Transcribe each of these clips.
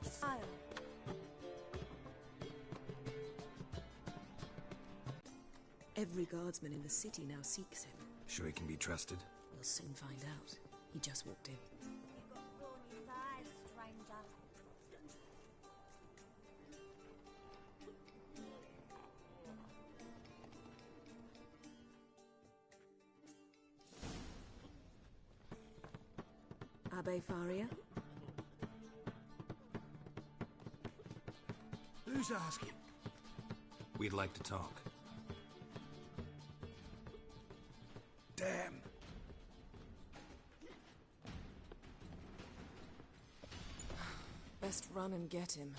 Fire. Every guardsman in the city now seeks him. Sure he can be trusted? We'll soon find out. He just walked in. You got thorny thighs, stranger. Abbe Faria? Who's asking? We'd like to talk. Damn. Best run and get him.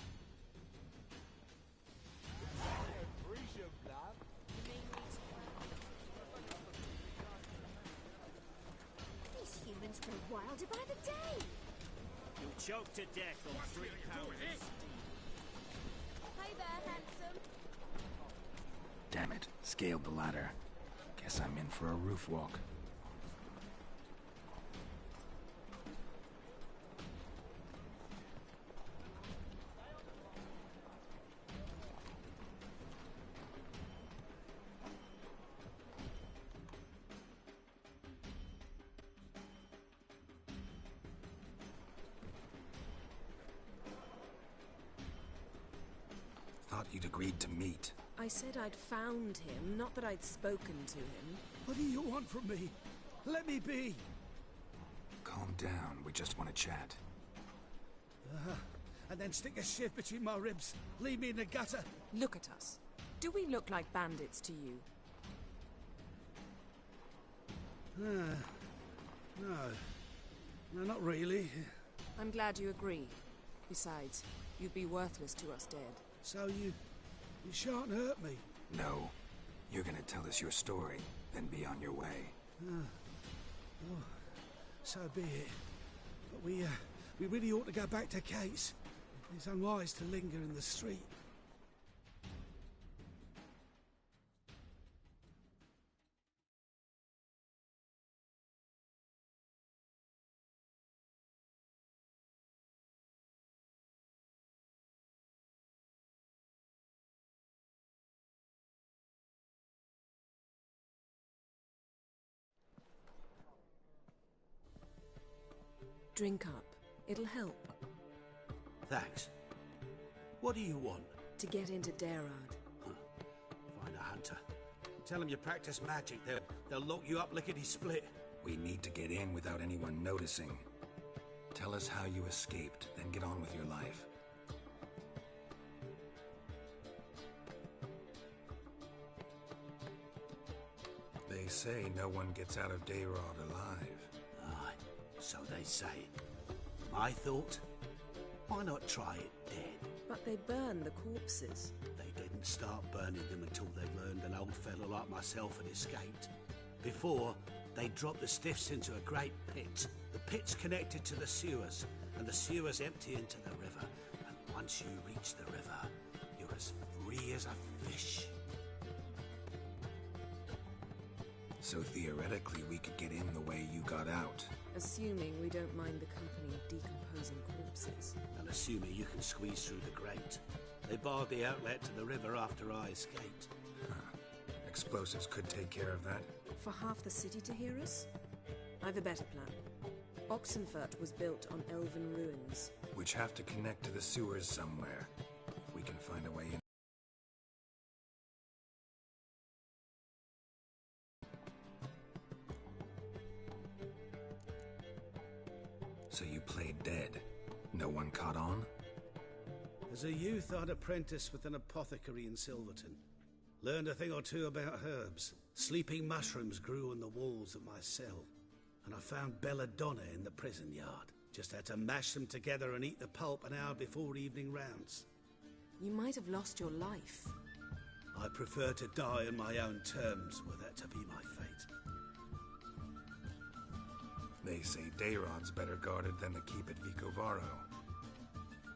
These humans grow wilder by the day. You'll choke to death on 3 pounds of steam. Hey there, handsome. Damn it. Scaled the ladder. Guess I'm in for a roof walk. Thought you'd agreed to meet. I said I'd found him, not that I'd spoken to him. What do you want from me? Let me be. Calm down, we just want to chat. And then stick a shiv between my ribs. Leave me in the gutter. Look at us. Do we look like bandits to you? No. No, not really. I'm glad you agree. Besides, you'd be worthless to us dead. So you shan't hurt me. No. You're gonna tell us your story, then be on your way. Oh, so be it. But we really ought to go back to Kate's. It's unwise to linger in the street. Drink up. It'll help. Thanks. What do you want? To get into Dayrad. Find a hunter. Tell them you practice magic. They'll lock you up lickety-split. We need to get in without anyone noticing. Tell us how you escaped, then get on with your life. They say no one gets out of Dayrad alive. Aye, so they say. My thought? Why not try it dead? But they burn the corpses. They didn't start burning them until they learned an old fellow like myself had escaped. Before, they dropped the stiffs into a great pit. The pit's connected to the sewers, and the sewers empty into the river. And once you reach the river, you're as free as a fish. So theoretically, we could get in the way you got out. Assuming we don't mind the company of decomposing corpses. And assuming you can squeeze through the grate. They barred the outlet to the river after I escaped. Explosives could take care of that. For half the city to hear us? I've a better plan. Oxenfurt was built on elven ruins. Which have to connect to the sewers somewhere. If we can find a way in. So you played dead. No one caught on? As a youth, I'd apprenticed with an apothecary in Silverton. Learned a thing or two about herbs. Sleeping mushrooms grew on the walls of my cell. And I found belladonna in the prison yard. Just had to mash them together and eat the pulp an hour before evening rounds. You might have lost your life. I prefer to die on my own terms, were that to be my fate. They say Dayrod's better guarded than the keep at Vicovaro.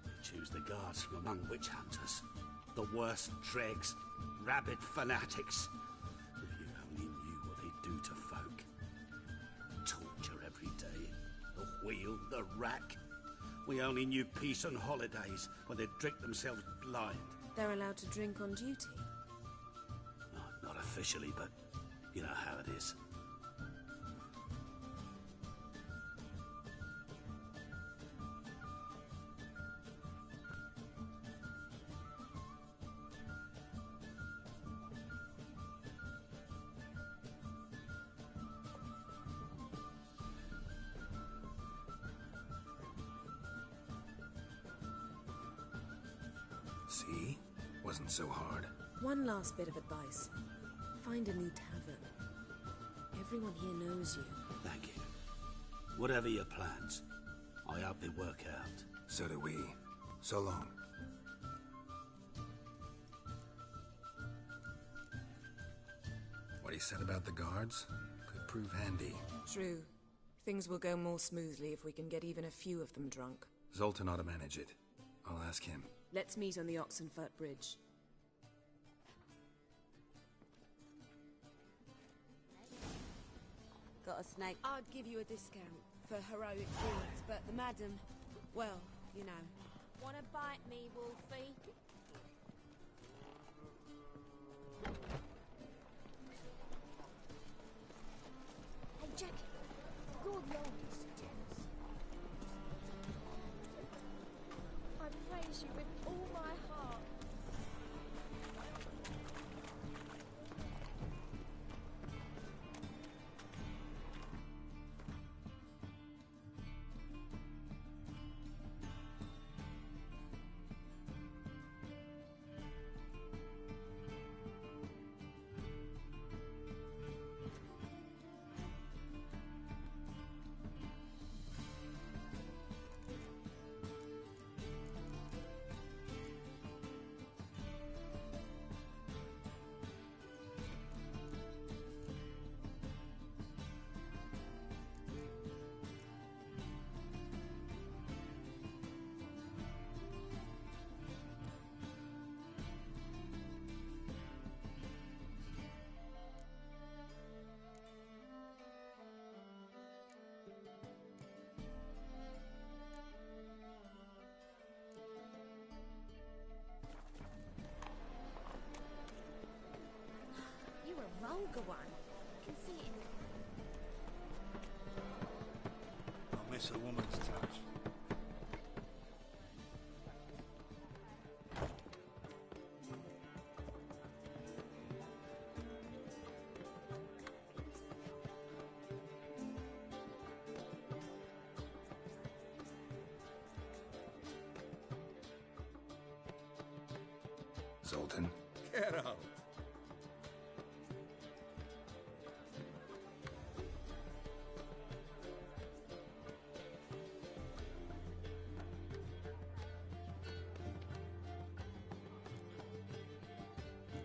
We choose the guards from among witch hunters. The worst dregs, rabid fanatics. If you only knew what they do to folk. Torture every day. The wheel, the rack. We only knew peace on holidays when they'd drink themselves blind. They're allowed to drink on duty. Not officially, but you know how it is. See? Wasn't so hard. One last bit of advice. Find a new tavern. Everyone here knows you. Thank you. Whatever your plans, I hope they work out. So do we. So long. What he said about the guards could prove handy. True. Things will go more smoothly if we can get even a few of them drunk. Zoltan ought to manage it. I'll ask him. Let's meet on the Oxenfurt Bridge. Got a snake? I'd give you a discount for heroic deeds, but the madam, well, you know. Wanna bite me, Wolfie? Hey, Jackie, you're the oldest. I praise you with all my heart. You're a vulgar one. I can see it. I miss a woman's touch. Zoltan? Get out.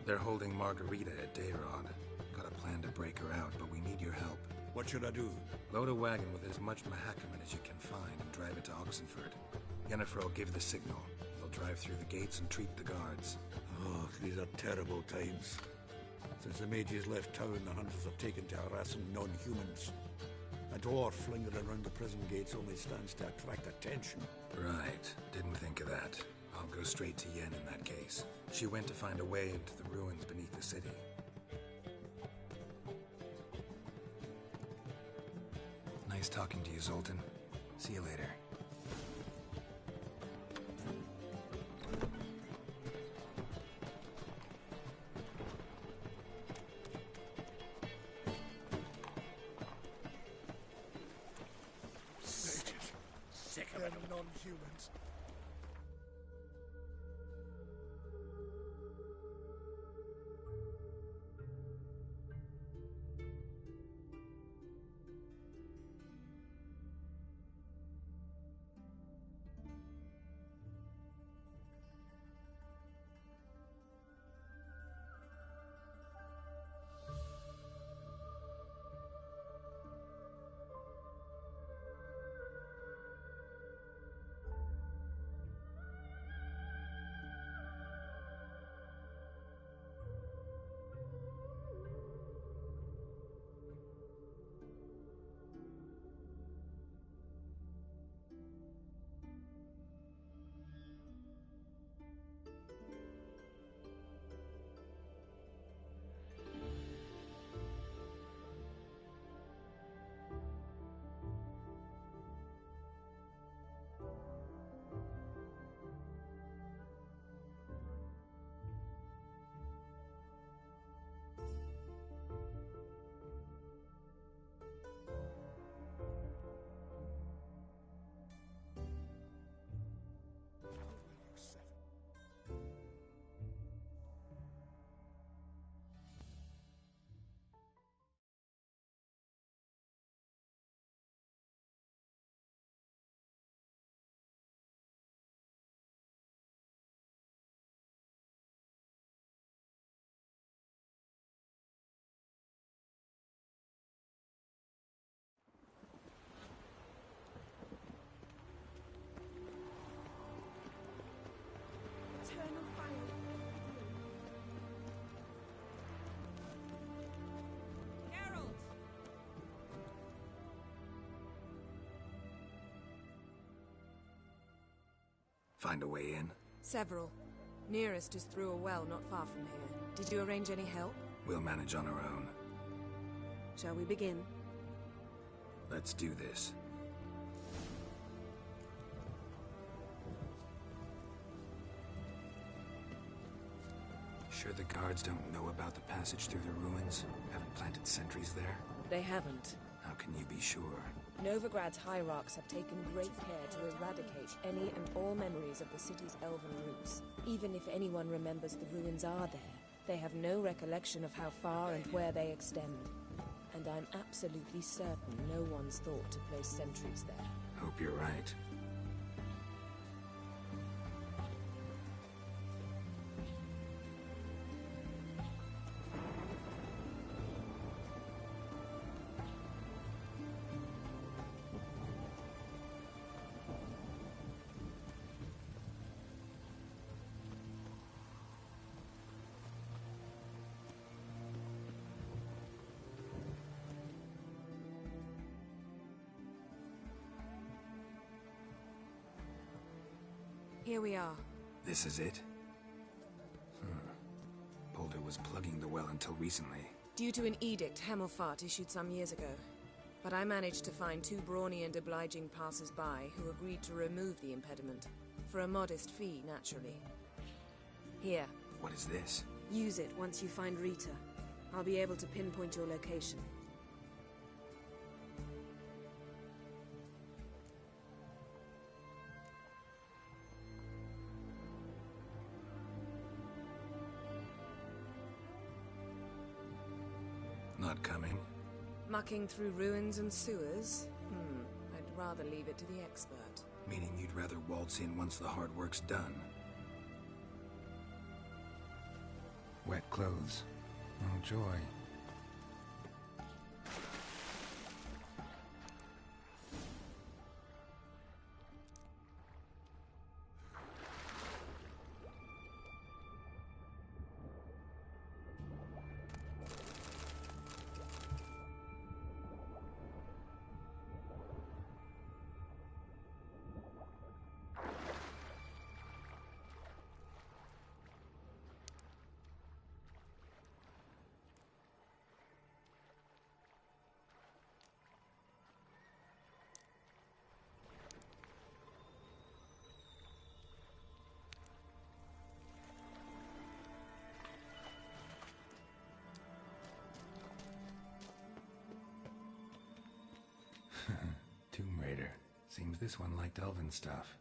They're holding Margarita at Dayrod. Got a plan to break her out, but we need your help. What should I do? Load a wagon with as much Mahakaman as you can find and drive it to Oxenfurt. Yennefer will give the signal. They'll drive through the gates and treat the guards. Oh, these are terrible times. Since the mages left town, the hunters have taken to harassing non-humans. A dwarf flinging around the prison gates only stands to attract attention. Right. Didn't think of that. I'll go straight to Yen in that case. She went to find a way into the ruins beneath the city. Nice talking to you, Zoltan. See you later. Sick of them non-humans. Find a way in? Several. Nearest is through a well not far from here. Did you arrange any help? We'll manage on our own. Shall we begin? Let's do this. Sure the guards don't know about the passage through the ruins? Haven't planted sentries there? They haven't. How can you be sure? Novigrad's hierarchs have taken great care to eradicate any and all memories of the city's elven roots. Even if anyone remembers the ruins are there, they have no recollection of how far and where they extend. And I'm absolutely certain no one's thought to place sentries there. Hope you're right. Here we are. This is it? Boulder was plugging the well until recently. Due to an edict Hemmelfart issued some years ago. But I managed to find two brawny and obliging passers-by who agreed to remove the impediment. For a modest fee, naturally. Here. What is this? Use it once you find Rita. I'll be able to pinpoint your location. Not coming? Mucking through ruins and sewers? I'd rather leave it to the expert. Meaning you'd rather waltz in once the hard work's done? Wet clothes. Oh, joy. Tomb Raider. Seems this one liked elven stuff.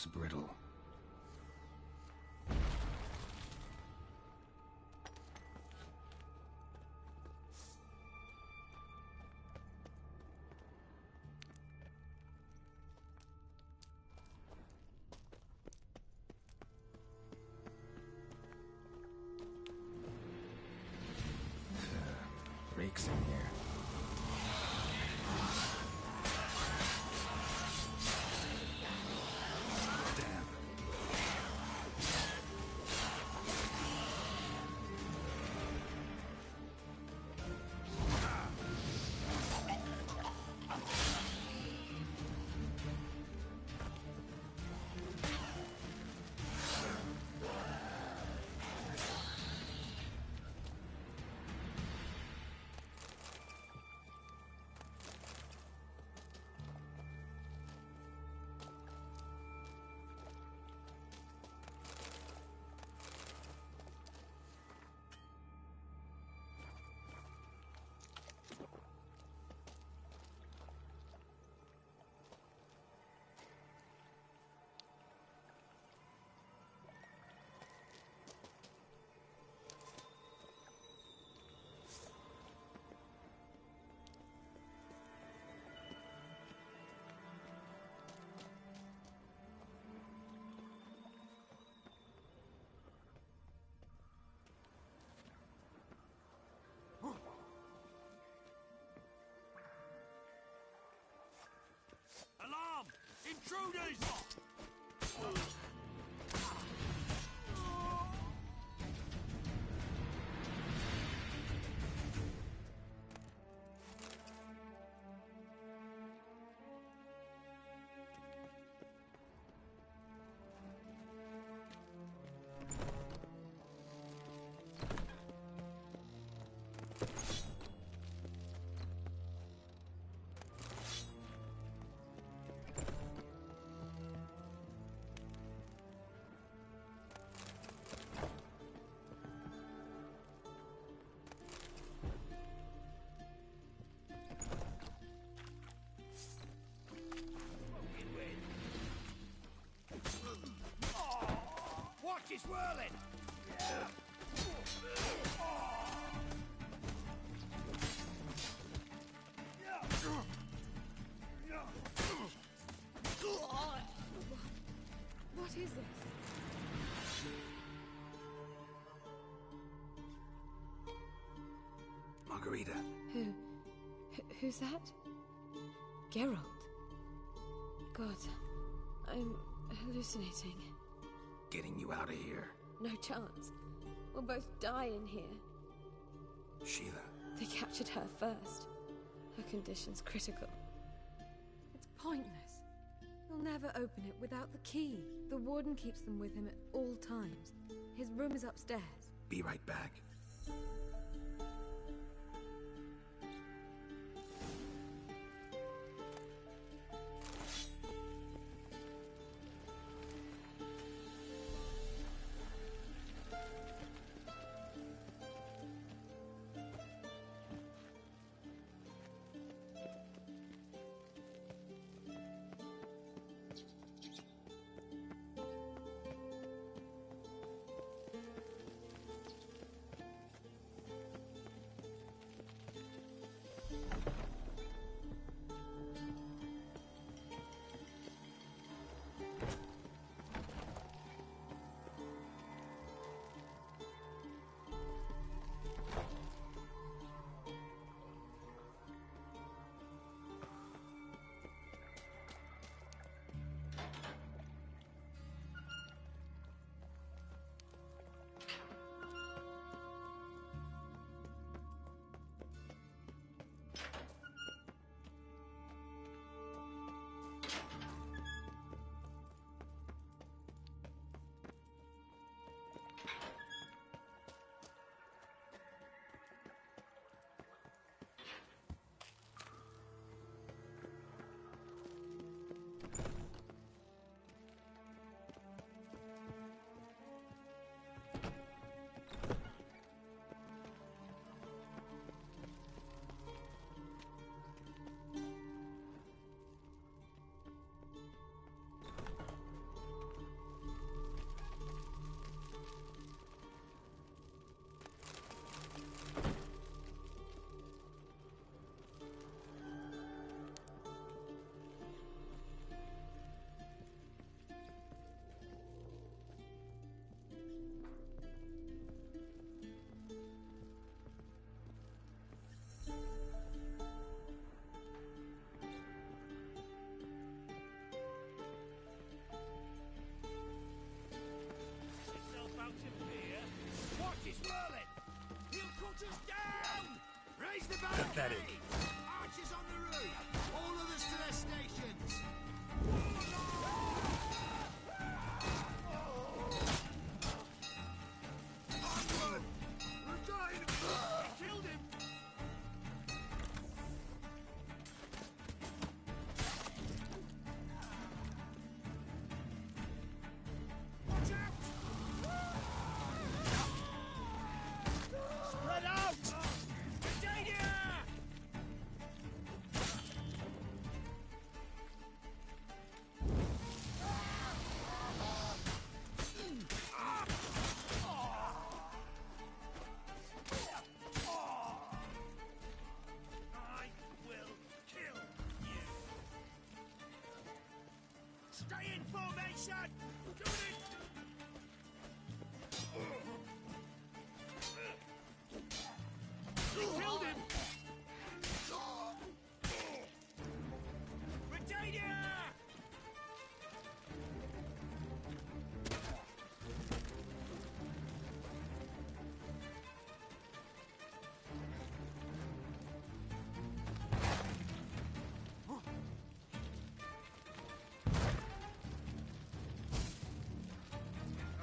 looks brittle. Reeks in here. Alarm! Intruders! Watch is whirling! What is this? Margarita. Who's that? Geralt. God, I'm hallucinating. Getting you out of here. No chance. We'll both die in here. Sheila. They captured her first. Her condition's critical. It's pointless. He'll never open it without the key. The warden keeps them with him at all times. His room is upstairs. Be right back. Pathetic. Archers on the roof! All others to their stations! Onward! We're dying! He killed him! Watch out! Spread out! Danger! I will kill you! Stay in formation! Do it! He killed him! Britannia!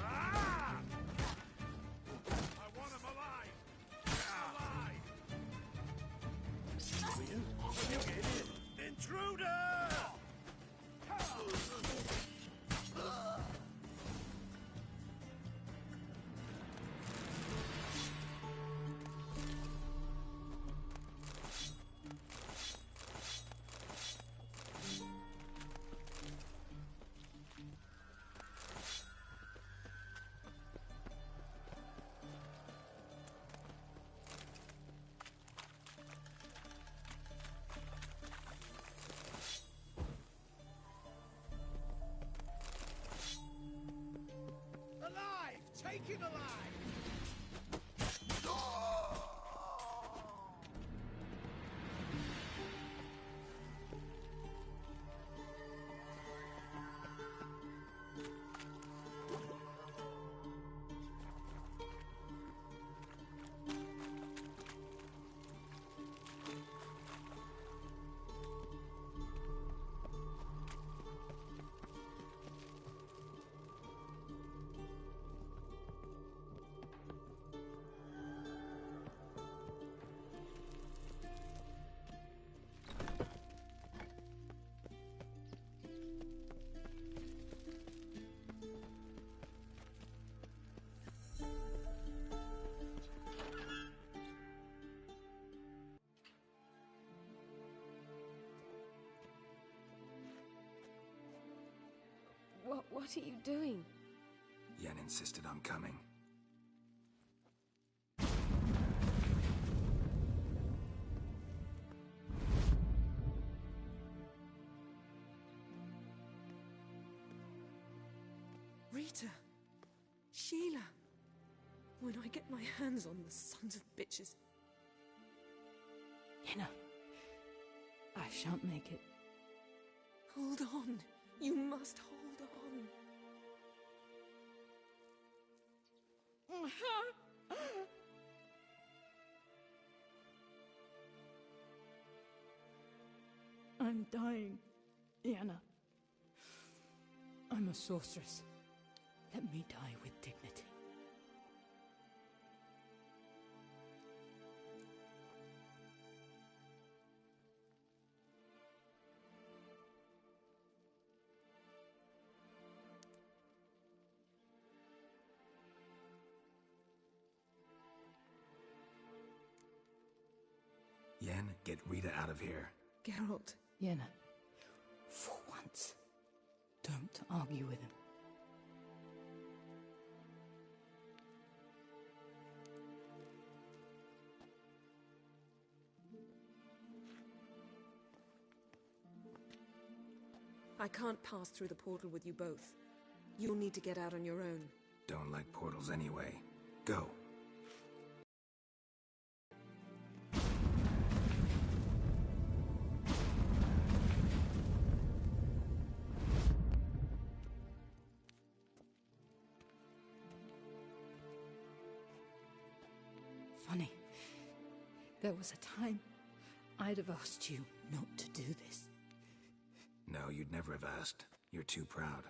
Ah! I want him alive! Alive! Will you get in? Intruder! Alive! Taken alive! What are you doing? Yen insisted on coming. Rita. Sheila. When I get my hands on the sons of bitches. Yenna, I shan't make it. Hold on. You must hold on. I'm dying, Yenna. I'm a sorceress. Let me die with dignity. Yen, get Rita out of here. Geralt. Yenna, for once, don't argue with him. I can't pass through the portal with you both. You'll need to get out on your own. Don't like portals anyway. Go. Funny. There was a time I'd have asked you not to do this. No, you'd never have asked. You're too proud.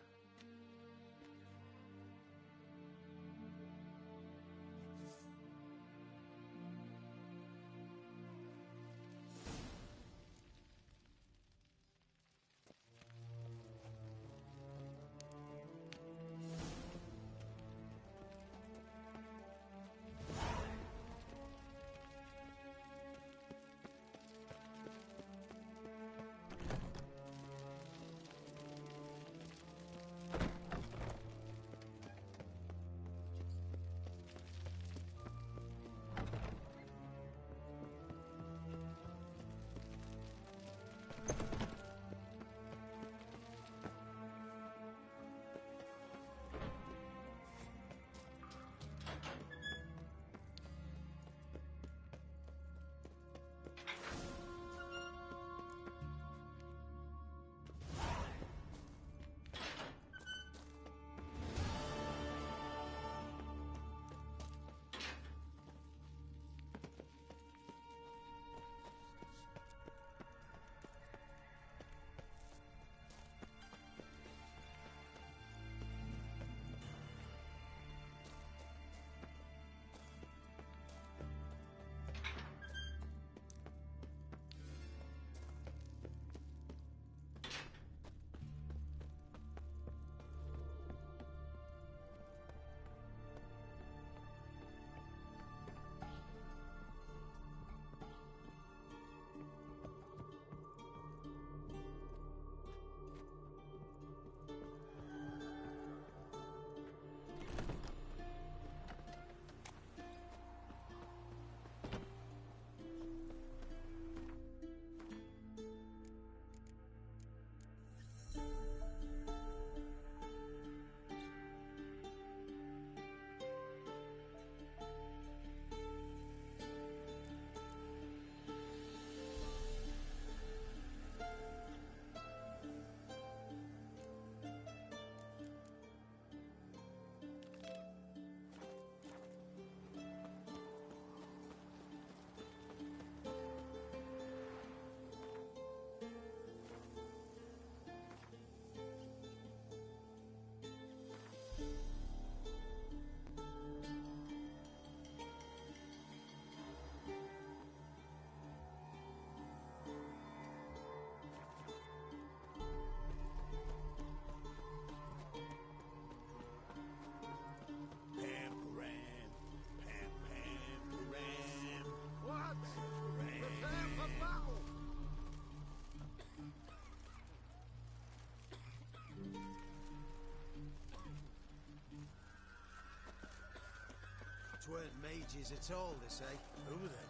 Weren't mages at all, they say. Who then?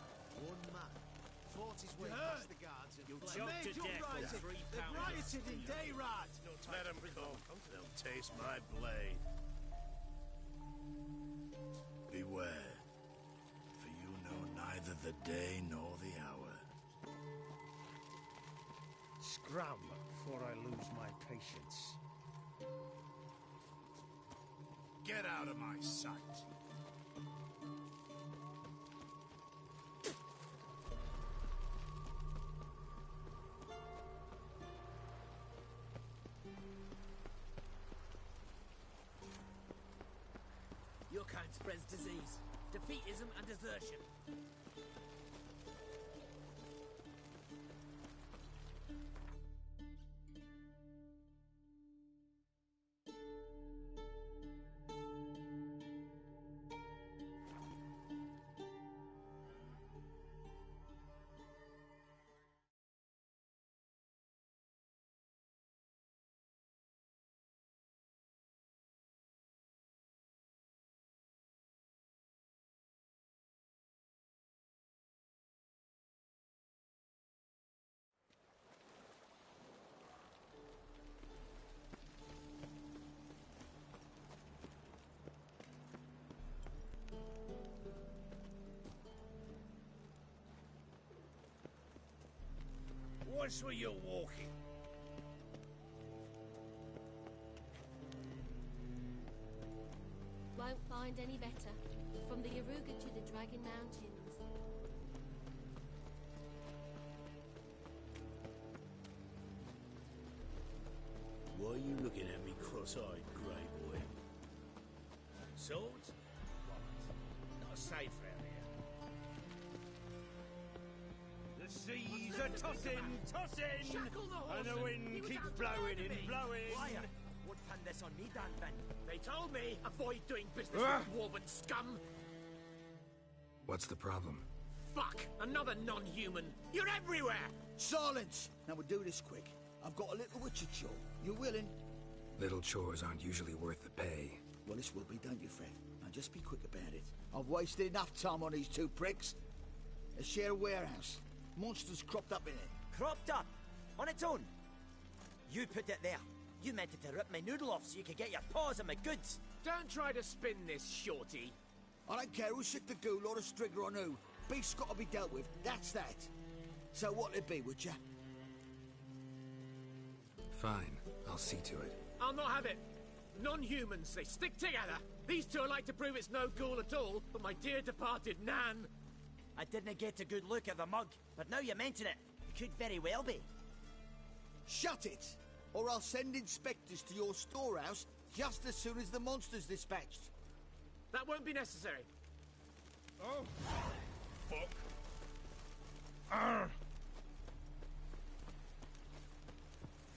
One man. Fought his way past the guards and You'll fled. choke to death with 3 They've pounds. rioted in Dayrad! Let them come. They'll taste my blade. Beware, for you know neither the day nor the hour. Scram before I lose my patience. Get out of my sight. Your kind spreads disease, defeatism and desertion. Watch where you're walking. Won't find any better. From the Iggg to the Dragon Mountains. you looking at me cross-eyed, grey boy? Swords? Not safe round here. The seas are tossing, tossing, and the wind keeps blowing and blowing. Liar! Would pin this on me, Danvin. They told me avoid doing business with dwarven scum. What's the problem? Fuck! Another non-human. You're everywhere. Silence! Now we'll do this quick. I've got a little witcher chore. You willing? Little chores aren't usually worth the pay. Well, this will be, don't you, Fred? Now just be quick about it. I've wasted enough time on these two pricks. They share a warehouse. Monsters cropped up in it. Cropped up? On its own? You put it there. You meant it to rip my noodle off so you could get your paws on my goods. Don't try to spin this, shorty. I don't care who sick the ghoul or the strigger on who. Beast's got to be dealt with. That's that. So what'll it be, would ya? Fine. I'll see to it. I'll not have it. Non-humans, they stick together. These two are like to prove it's no ghoul at all, but my dear departed Nan... I didn't get a good look at the mug, but now you mention it, it could very well be. Shut it! Or I'll send inspectors to your storehouse just as soon as the monster's dispatched. That won't be necessary. Oh! Fuck. Arr!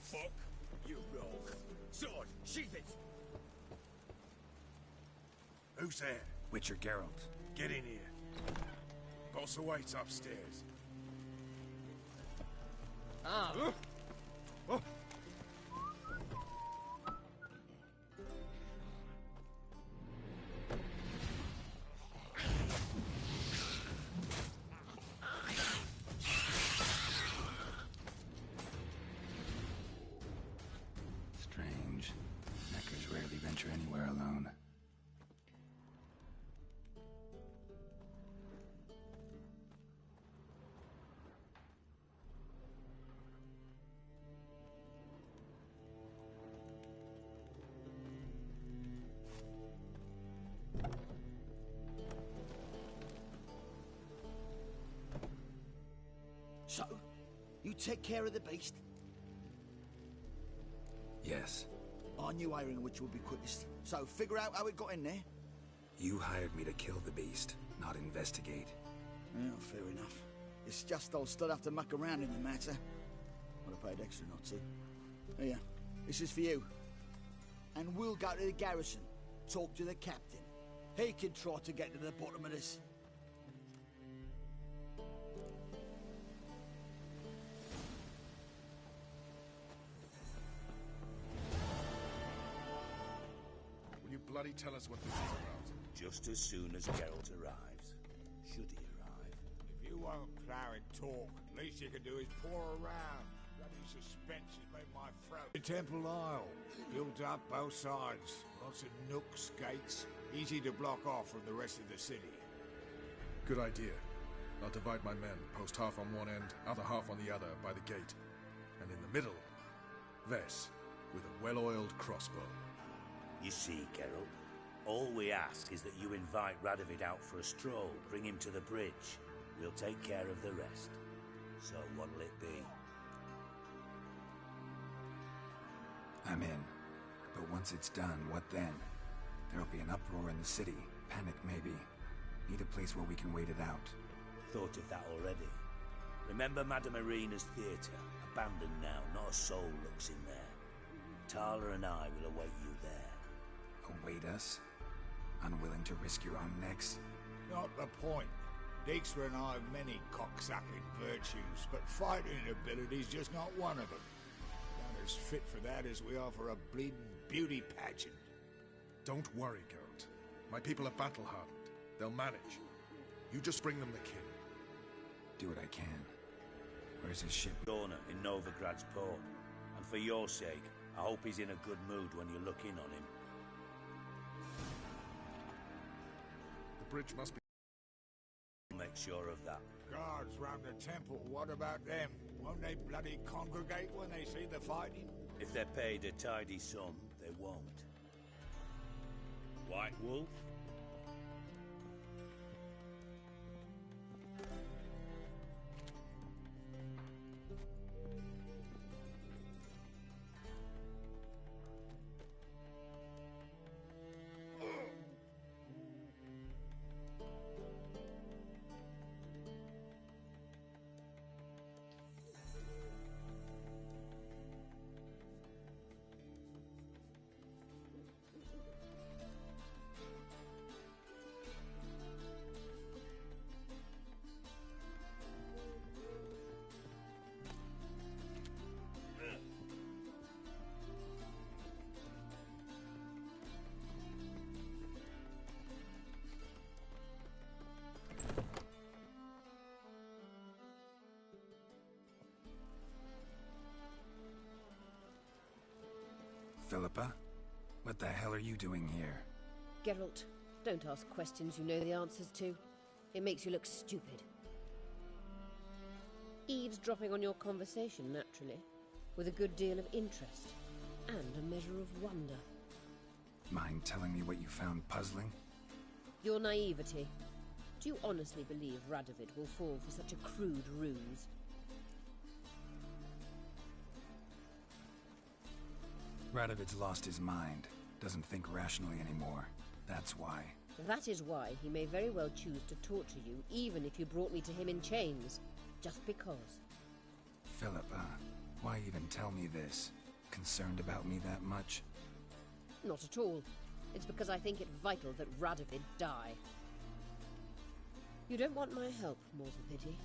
Fuck. You rogue. Sword, sheath it! Who's there? Witcher Geralt. Get in here. Boss awaits upstairs. Ah. Oh. Strange. Neckers rarely venture anywhere alone. So, you take care of the beast? Yes. I knew hiring which would be quickest. So, figure out how it got in there. You hired me to kill the beast, not investigate. Yeah, fair enough. It's just I'll still have to muck around in the matter. Would have paid extra not to. Here, this is for you. And we'll go to the garrison, talk to the captain. He can try to get to the bottom of this. Will you bloody tell us what this is about? Just as soon as Geralt arrives. Should he arrive? If you won't plow and talk, least you can do is pour around. Bloody suspense has made my throat. The Temple Isle, built up both sides. Lots of nooks, gates, easy to block off from the rest of the city. Good idea. I'll divide my men, post half on one end, other half on the other, by the gate. And in the middle, Vess, with a well-oiled crossbow. You see, Geralt, all we ask is that you invite Radovid out for a stroll, bring him to the bridge. We'll take care of the rest. So what'll it be? I'm in. But once it's done, what then? There'll be an uproar in the city. Panic, maybe. Need a place where we can wait it out. Thought of that already. Remember Madame Irina's theatre? Abandoned now, not a soul looks in there. Tala and I will await you there. Await us? Unwilling to risk your own necks? Not the point. Dijkstra and I have many cocksucking virtues, but fighting ability's just not one of them. Not as fit for that as we are for a bleeding beauty pageant. Don't worry, Geralt. My people are battle-hardened. They'll manage. You just bring them the king. Do what I can. Where's his ship? Dorna in Novigrad's port. And for your sake, I hope he's in a good mood when you look in on him. The bridge must be... Make sure of that. Guards round the temple, what about them? Won't they bloody congregate when they see the fighting? If they're paid a tidy sum, they won't. White Wolf? Philippa? What the hell are you doing here? Geralt, don't ask questions you know the answers to. It makes you look stupid. Eavesdropping on your conversation, naturally, with a good deal of interest, and a measure of wonder. Mind telling me what you found puzzling? Your naivety. Do you honestly believe Radovid will fall for such a crude ruse? Radovid's lost his mind. Doesn't think rationally anymore. That's why. That is why he may very well choose to torture you, even if you brought me to him in chains. Just because. Philippa, why even tell me this? Concerned about me that much? Not at all. It's because I think it vital that Radovid die. You don't want my help, more's the pity.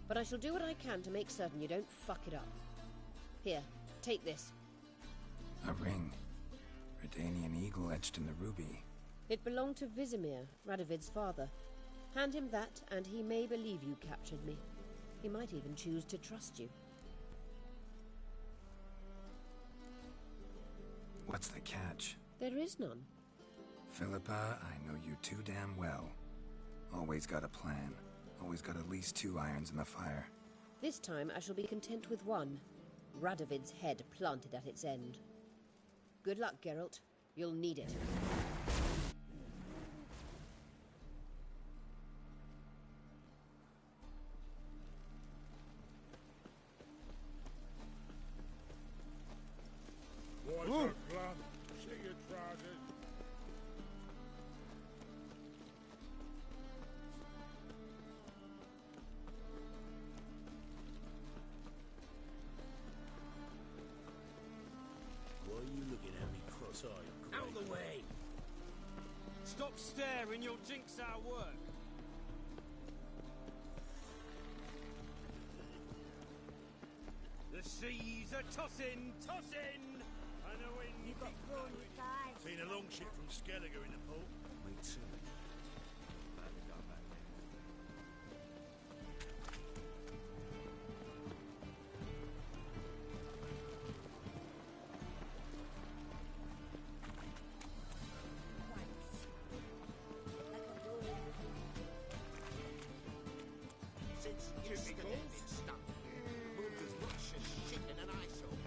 But I shall do what I can to make certain you don't fuck it up. Here, take this. A ring. Redanian eagle etched in the ruby. It belonged to Vizimir, Radovid's father. Hand him that, and he may believe you captured me. He might even choose to trust you. What's the catch? There is none. Philippa, I know you too damn well. Always got a plan. Always got at least 2 irons in the fire. This time I shall be content with one. Radovid's head planted at its end. Good luck, Geralt. You'll need it. What's up, club? See your trousers. Why are you looking at me cross-eyed? Out of the way! Stop staring, you'll jinx our work. The seas are tossing, tossing! And the wind... You got prawn with guys. Seen a long ship from Skellige in the port. Me too. Since yesterday been stuck. Moved as much as shit in an ice hole.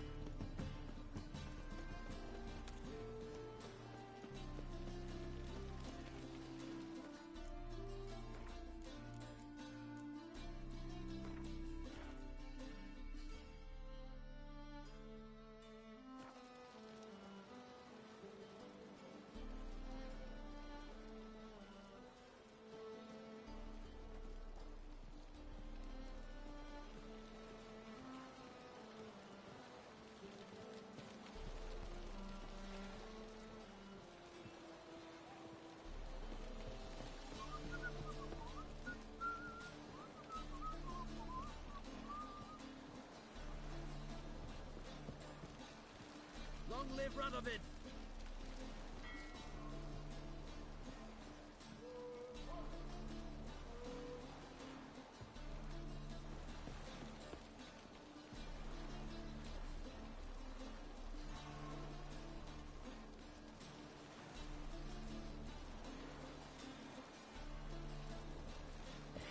Long live Radovid!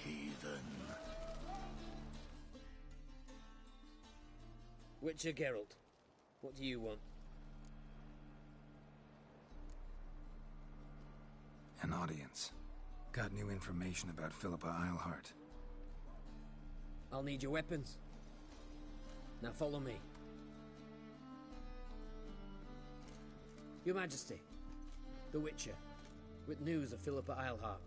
Heathen. Witcher Geralt, what do you want? An audience. Got new information about Philippa Eilhart. I'll need your weapons. Now follow me. Your Majesty, the Witcher, with news of Philippa Eilhart.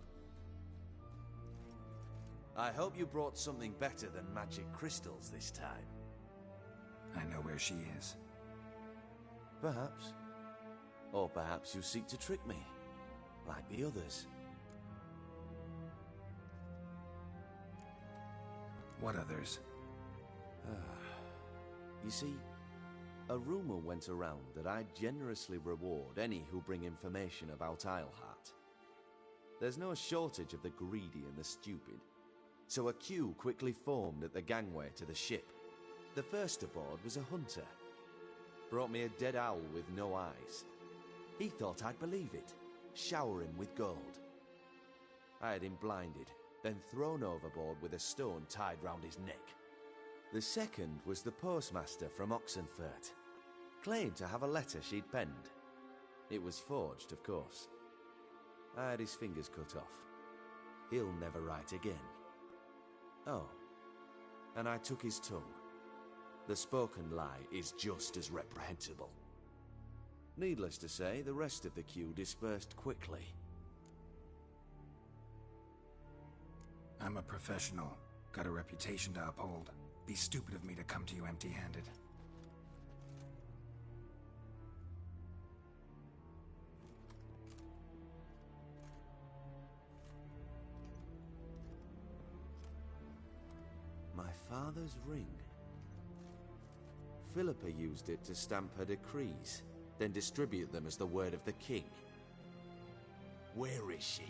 I hope you brought something better than magic crystals this time. I know where she is. Perhaps. Or perhaps you seek to trick me, like the others. What others? You see, a rumor went around that I generously reward any who bring information about Eilhart. There's no shortage of the greedy and the stupid, so a queue quickly formed at the gangway to the ship. The first aboard was a hunter. brought me a dead owl with no eyes. He thought I'd believe it, shower him with gold. I had him blinded, then thrown overboard with a stone tied round his neck. The second was the postmaster from Oxenfurt. Claimed to have a letter she'd penned. It was forged, of course. I had his fingers cut off. He'll never write again. Oh, and I took his tongue. The spoken lie is just as reprehensible. Needless to say, the rest of the queue dispersed quickly. I'm a professional. Got a reputation to uphold. Be stupid of me to come to you empty-handed. My father's ring. Philippa used it to stamp her decrees, then distribute them as the word of the king. Where is she?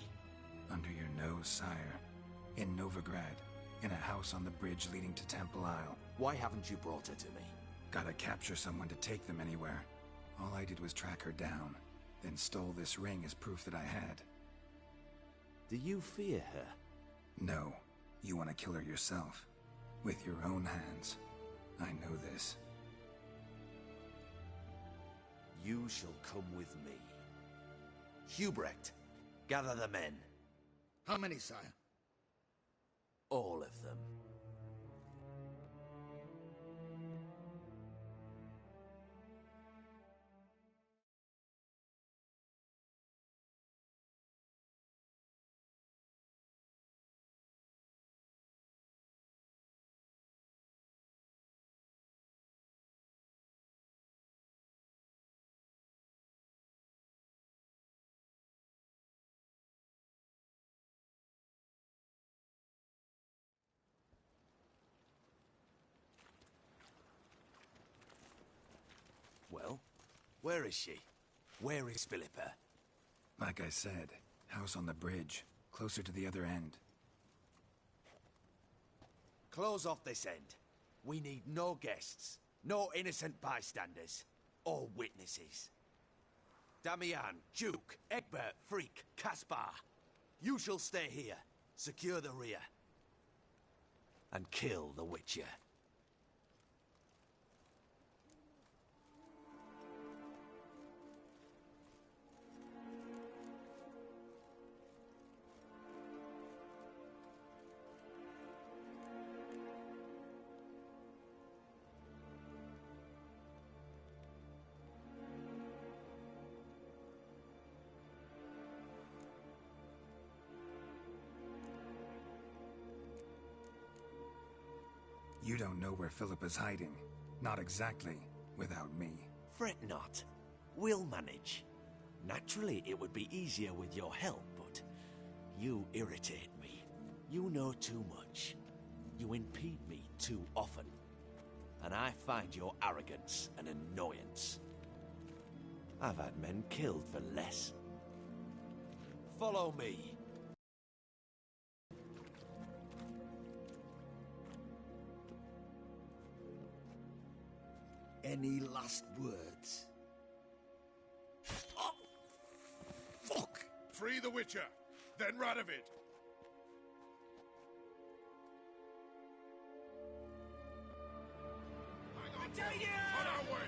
Under your nose, sire. In Novigrad. In a house on the bridge leading to Temple Isle. Why haven't you brought her to me? Gotta capture someone to take them anywhere. All I did was track her down, then stole this ring as proof that I had. Do you fear her? No. You want to kill her yourself. With your own hands. I know this. You shall come with me. Hubrecht, gather the men. How many, sire? All of them. Well, where is she? Where is Philippa? Like I said, house on the bridge, closer to the other end. Close off this end. We need no guests, no innocent bystanders, or witnesses. Damian, Duke, Egbert, Freak, Caspar. You shall stay here, secure the rear, and kill the Witcher. You don't know where Philippa's hiding. Not exactly, without me. Fret not. We'll manage. Naturally, it would be easier with your help, but you irritate me. You know too much. You impede me too often. And I find your arrogance an annoyance. I've had men killed for less. Follow me. Any last words? Oh, fuck! Free the Witcher, then Radovid. On our way!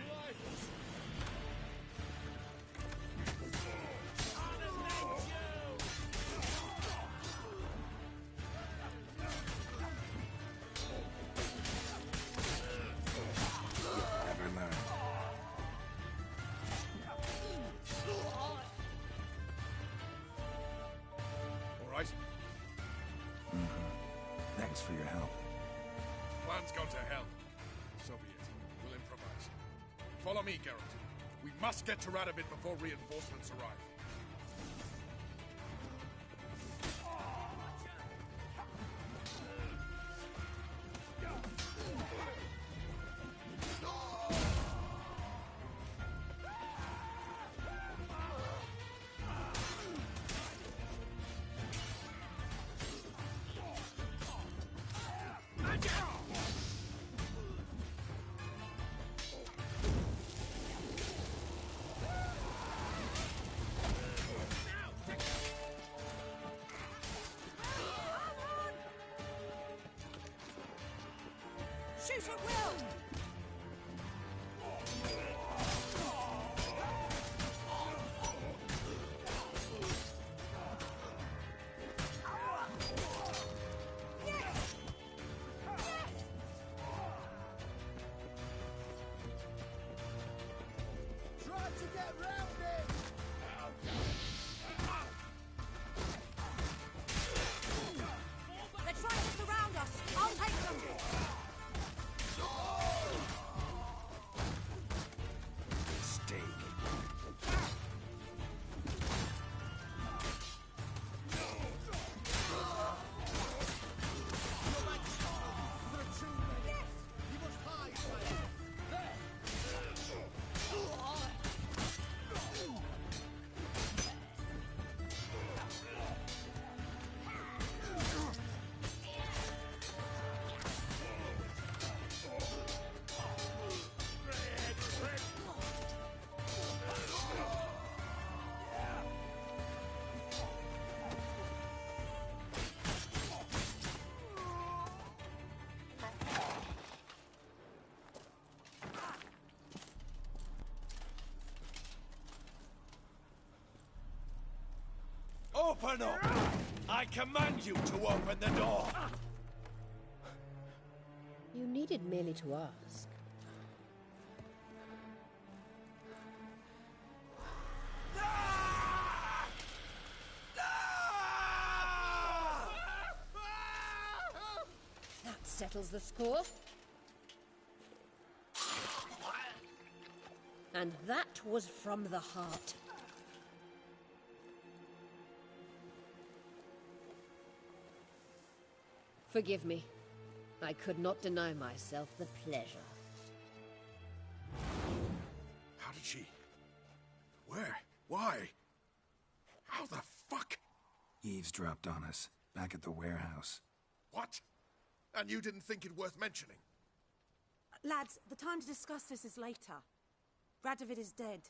Never learn. All right? Thanks for your help. Plan's gone to hell. So be it. We'll improvise. Follow me, Geralt. We must get to Radovid before reinforcements arrive. Shoot at will! They're trying to surround us! I'll take them! Open up! I command you to open the door! You needed merely to ask. That settles the score. And that was from the heart. Forgive me. I could not deny myself the pleasure. How did she... Where? Why? How the fuck? Eavesdropped on us, back at the warehouse. What? And you didn't think it worth mentioning? Lads, the time to discuss this is later. Radovid is dead.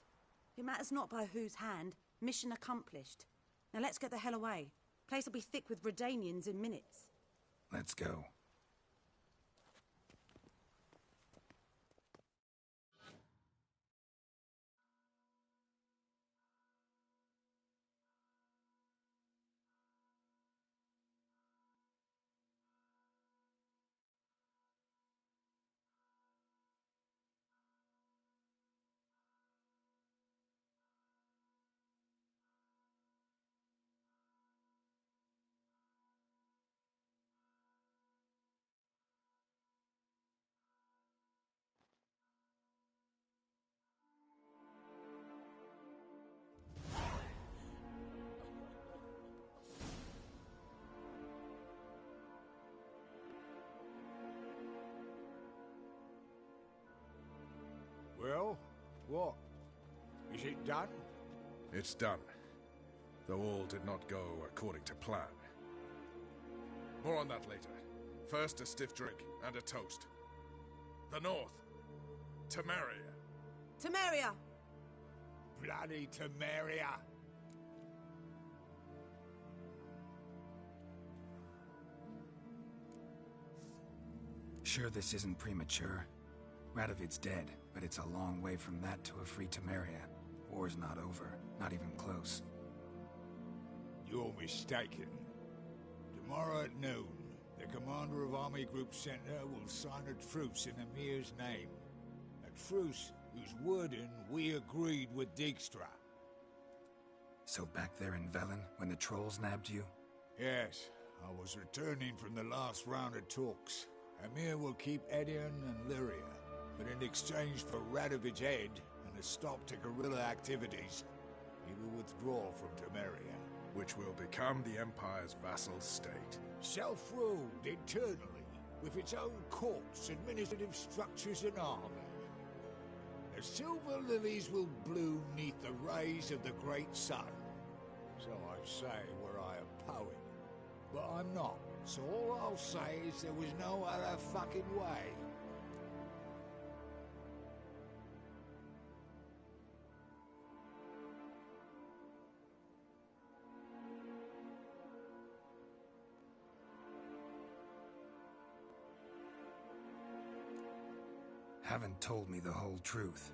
It matters not by whose hand. Mission accomplished. Now let's get the hell away. Place will be thick with Redanians in minutes. Let's go. Well, what? Is it done? It's done. Though all did not go according to plan. More on that later. First, a stiff drink and a toast. The North. Temeria. Temeria! Bloody Temeria! Sure this isn't premature? Radovid's dead, but it's a long way from that to a free Temeria. War's not over, not even close. You're mistaken. Tomorrow at noon, the commander of Army Group Center will sign a truce in Emir's name. A truce whose wording we agreed with Dijkstra. So back there in Velen, when the trolls nabbed you? Yes, I was returning from the last round of talks. Emir will keep Edion and Lyria, but in exchange for Radovid's head and a stop to guerrilla activities, he will withdraw from Temeria. Which will become the Empire's vassal state. Self-ruled internally, with its own courts, administrative structures and army. The silver lilies will bloom neath the rays of the great sun. So I say were I a poet. But I'm not, so all I'll say is there was no other fucking way. haven't told me the whole truth.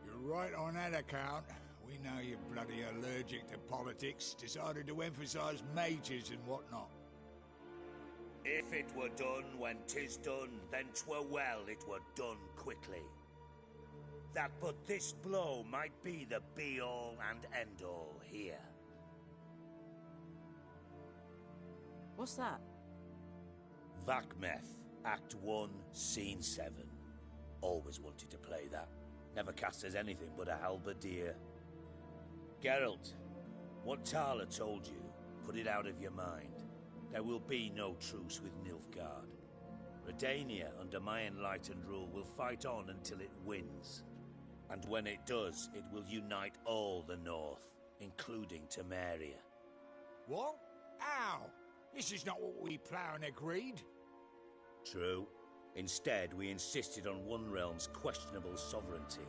You're right on that account. We know you're bloody allergic to politics, decided to emphasize mages and whatnot. If it were done when 'tis done, then 'twere well it were done quickly. That but this blow might be the be-all and end-all here. What's that? Vakmeth, Act 1, Scene 7. Always wanted to play that. Never cast as anything but a halberdier. Geralt, what Tala told you, put it out of your mind. There will be no truce with Nilfgaard. Redania, under my enlightened rule, will fight on until it wins. And when it does, it will unite all the North, including Temeria. What? How? This is not what we Plough agreed. True. Instead, we insisted on one realm's questionable sovereignty,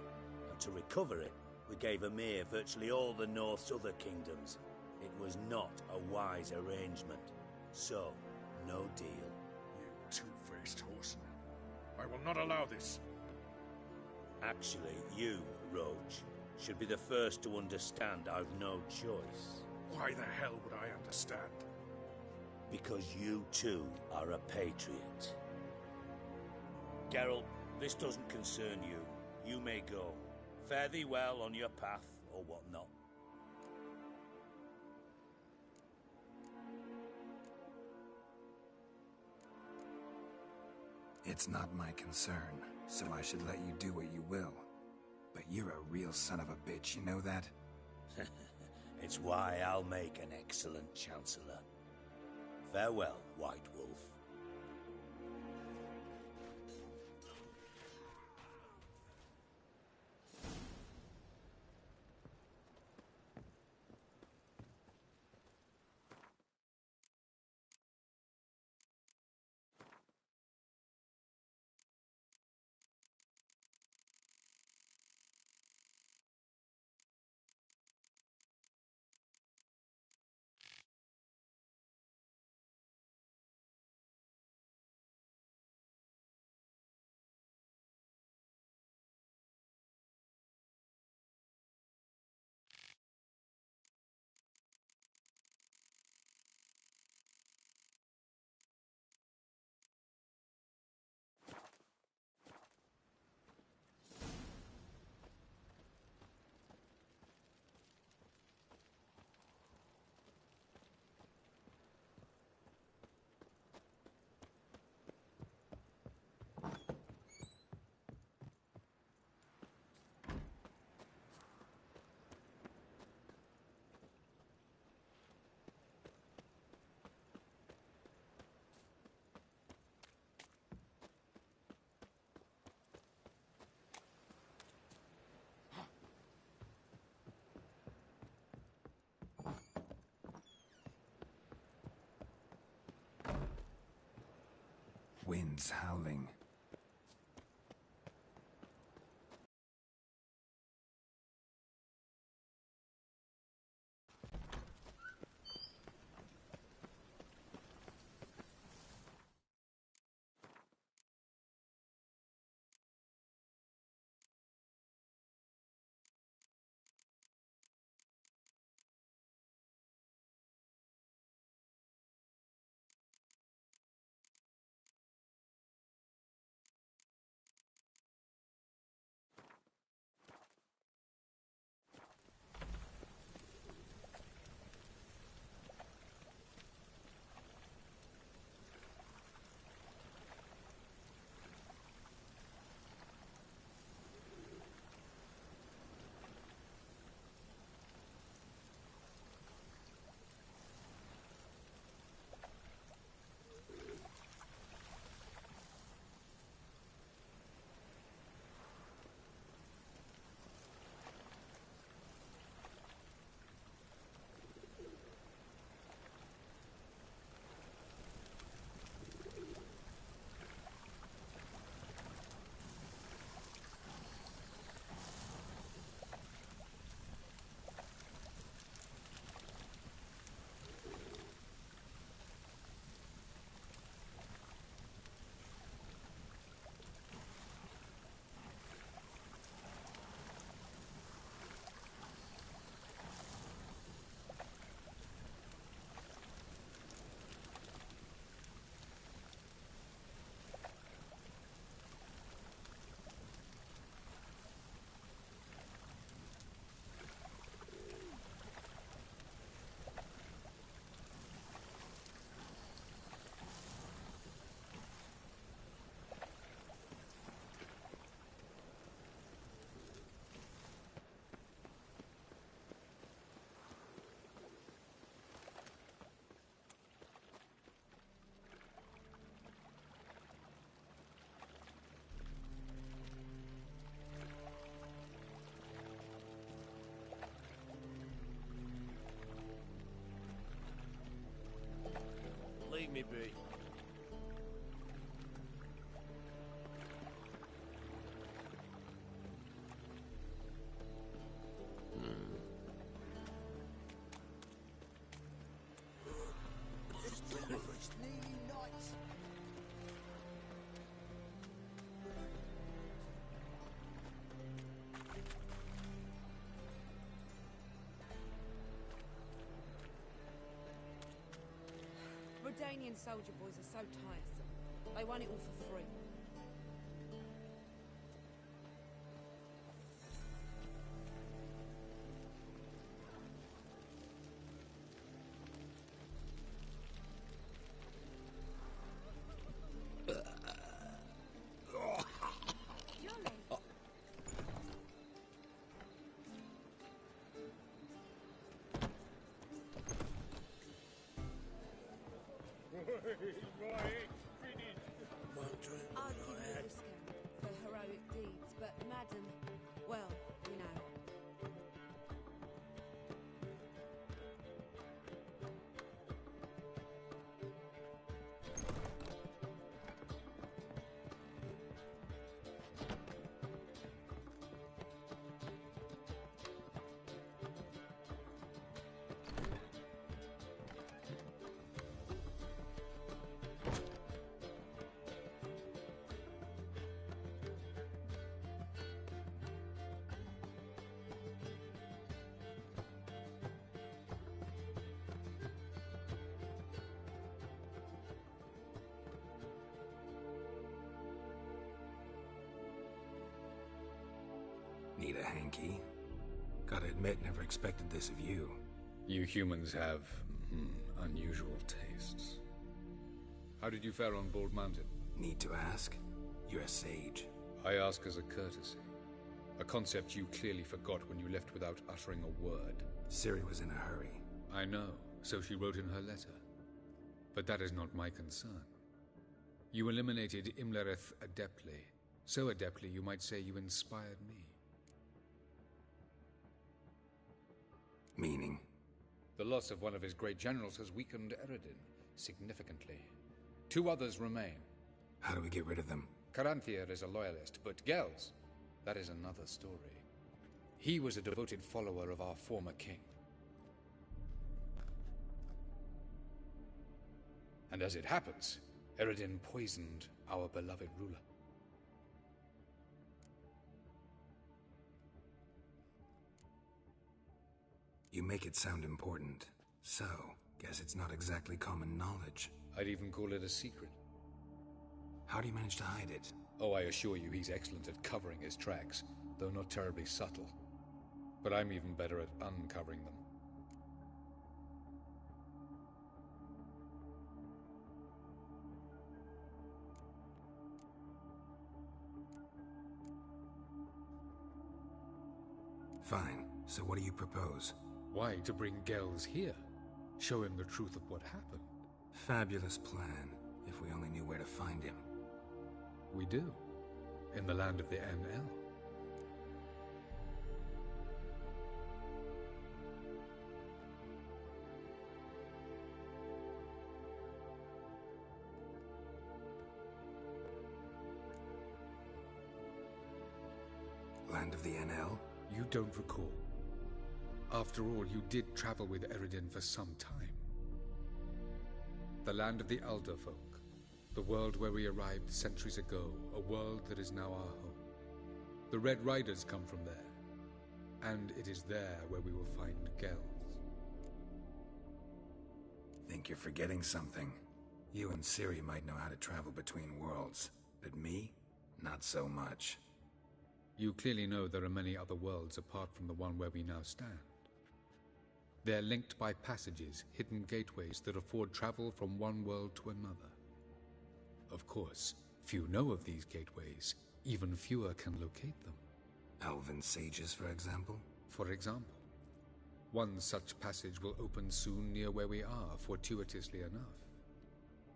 and to recover it, we gave Emir virtually all the North's other kingdoms. It was not a wise arrangement. So, no deal. You two-faced horseman. I will not allow this. Actually, you, Roach, should be the first to understand I've no choice. Why the hell would I understand? Because you, too, are a patriot. Geralt, this doesn't concern you. You may go. Fare thee well on your path, or whatnot. It's not my concern, so I should let you do what you will. But you're a real son of a bitch, you know that? It's why I'll make an excellent Chancellor. Farewell, White Wolf. Winds howling. be. Redanian soldier boys are so tiresome. They want it all for free. I'd give you a discount for heroic deeds, but madam, well, you know. Need a hanky? Gotta admit, never expected this of you. You humans have unusual tastes. How did you fare on Bald Mountain? Need to ask? You're a sage. I ask as a courtesy. A concept you clearly forgot when you left without uttering a word. Ciri was in a hurry. I know, so she wrote in her letter. But that is not my concern. You eliminated Imlerith adeptly. So adeptly you might say you inspired me. Meaning? The loss of one of his great generals has weakened Eredin significantly. 2 others remain. How do we get rid of them? Caranthier is a loyalist, but Gels, that is another story. He was a devoted follower of our former king. And as it happens, Eredin poisoned our beloved ruler. You make it sound important. So, guess it's not exactly common knowledge. I'd even call it a secret. How do you manage to hide it? Oh, I assure you he's excellent at covering his tracks, though not terribly subtle. But I'm even better at uncovering them. Fine. So what do you propose? Why, to bring Gels here. Show him the truth of what happened. Fabulous plan, if we only knew where to find him. We do. In the land of the NL. Land of the NL? You don't recall. After all, you did travel with Eredin for some time. The land of the Alderfolk, the world where we arrived centuries ago, a world that is now our home. The Red Riders come from there, and it is there where we will find Gels. Think you're forgetting something. You and Ciri might know how to travel between worlds, but me? Not so much. You clearly know there are many other worlds apart from the one where we now stand. They're linked by passages, hidden gateways that afford travel from one world to another. Of course, few know of these gateways. Even fewer can locate them. Elven sages, for example? For example. One such passage will open soon near where we are, fortuitously enough.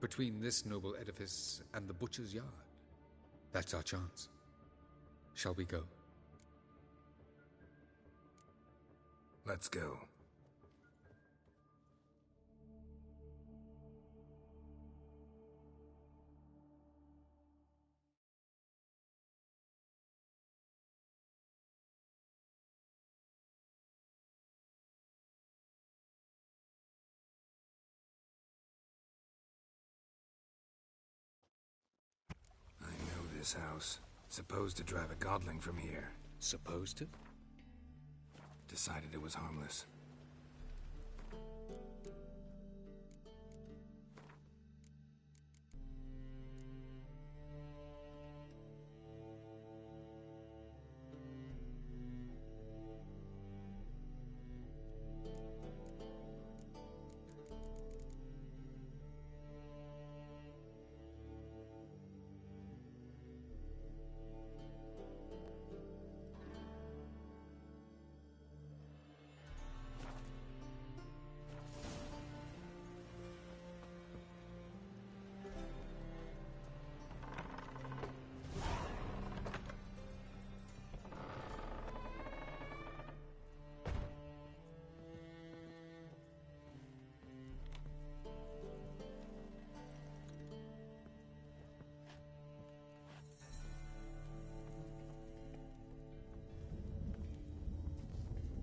Between this noble edifice and the butcher's yard. That's our chance. Shall we go? Let's go. this house. Supposed to drive a godling from here. Supposed to? Decided it was harmless.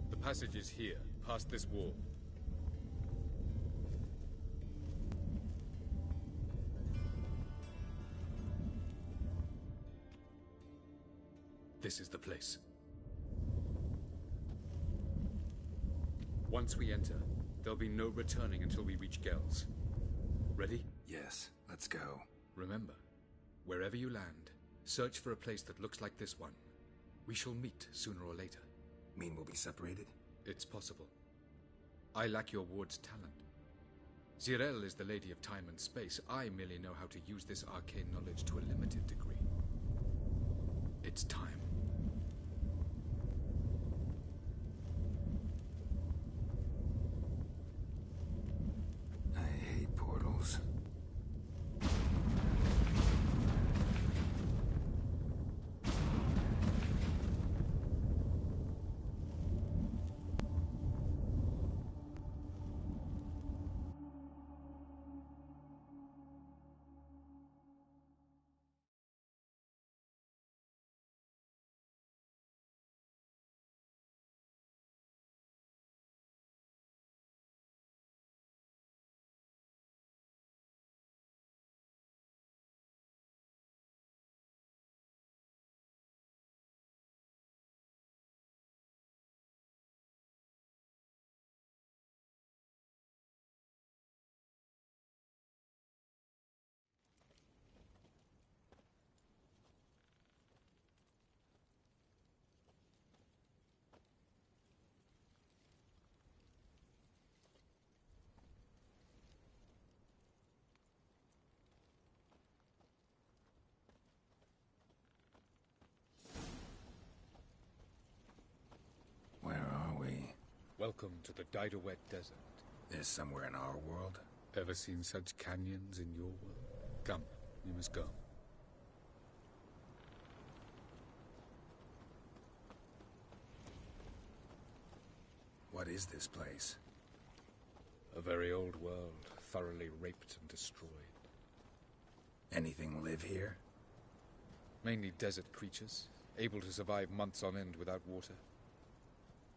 The passage is here, past this wall. This is the place. Once we enter, there'll be no returning until we reach Gel's. Ready? Yes, let's go. Remember, wherever you land, search for a place that looks like this one. We shall meet sooner or later. Mean we'll be separated? It's possible. I lack your ward's talent. Zirel is the Lady of Time and Space. I merely know how to use this arcane knowledge to a limited degree. It's time. I hate portals. Welcome to the Didowet Desert. There's somewhere in our world? Ever seen such canyons in your world? Come, we must go. What is this place? A very old world, thoroughly raped and destroyed. Anything live here? Mainly desert creatures, able to survive months on end without water.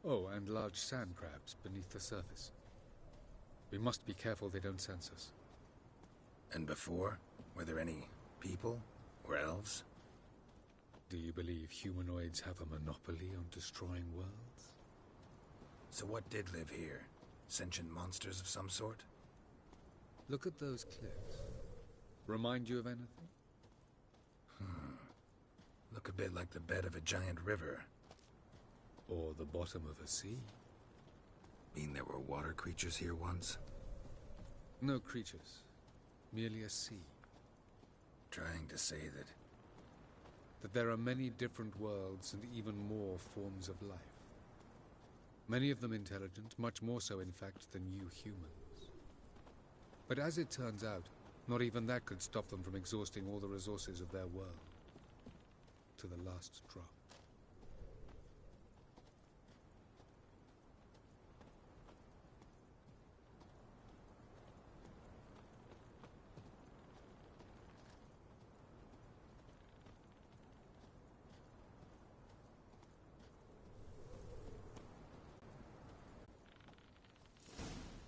Oh, and large sand crabs beneath the surface. We must be careful they don't sense us. And before? Were there any people? Or elves? Do you believe humanoids have a monopoly on destroying worlds? So what did live here? Sentient monsters of some sort? Look at those cliffs. Remind you of anything? Look a bit like the bed of a giant river. Or the bottom of a sea. Mean there were water creatures here once? No creatures. Merely a sea. Trying to say that there are many different worlds and even more forms of life. Many of them intelligent, much more so in fact than you humans. But as it turns out, not even that could stop them from exhausting all the resources of their world. To the last drop.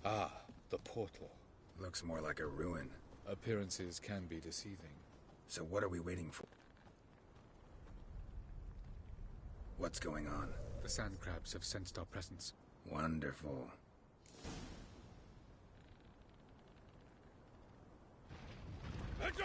Ah, the portal. Looks more like a ruin. Appearances can be deceiving. So what are we waiting for? What's going on? The sand crabs have sensed our presence. Wonderful. Enjoy!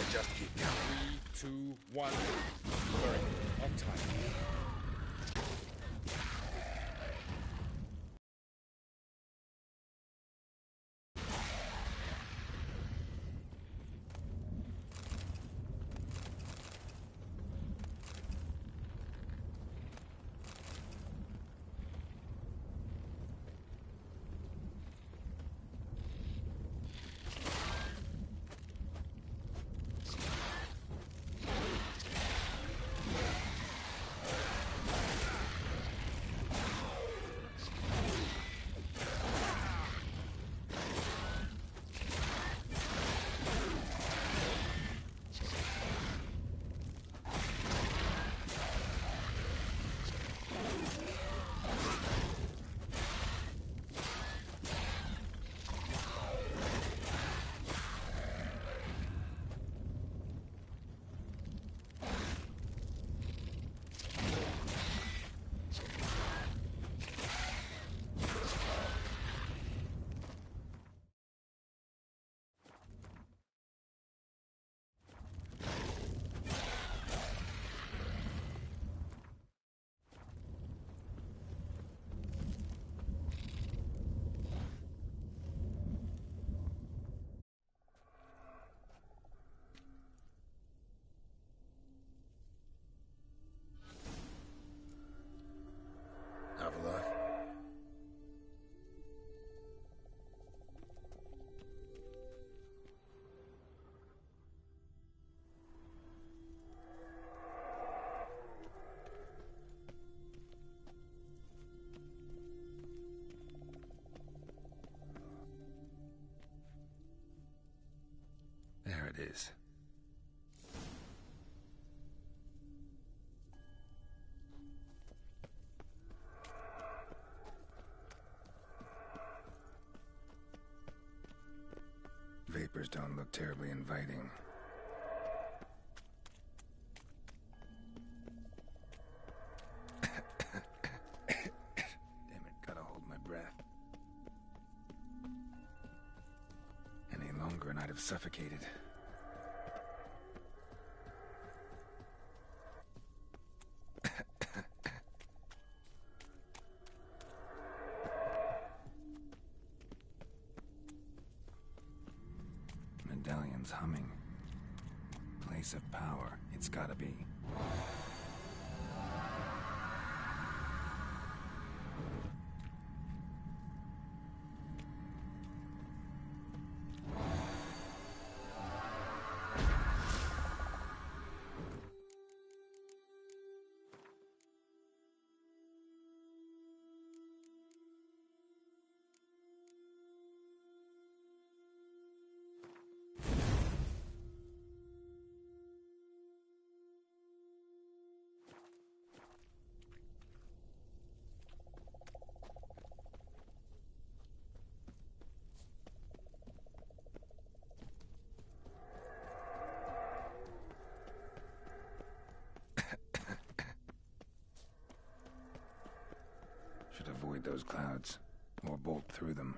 Just keep counting. 3, 2, 1. Very good. On time. Avila? There it is. Vapors don't look terribly inviting. Damn it, gotta hold my breath. Any longer and I'd have suffocated. Medallion's humming. Place of power, it's gotta be. Should avoid those clouds, or bolt through them.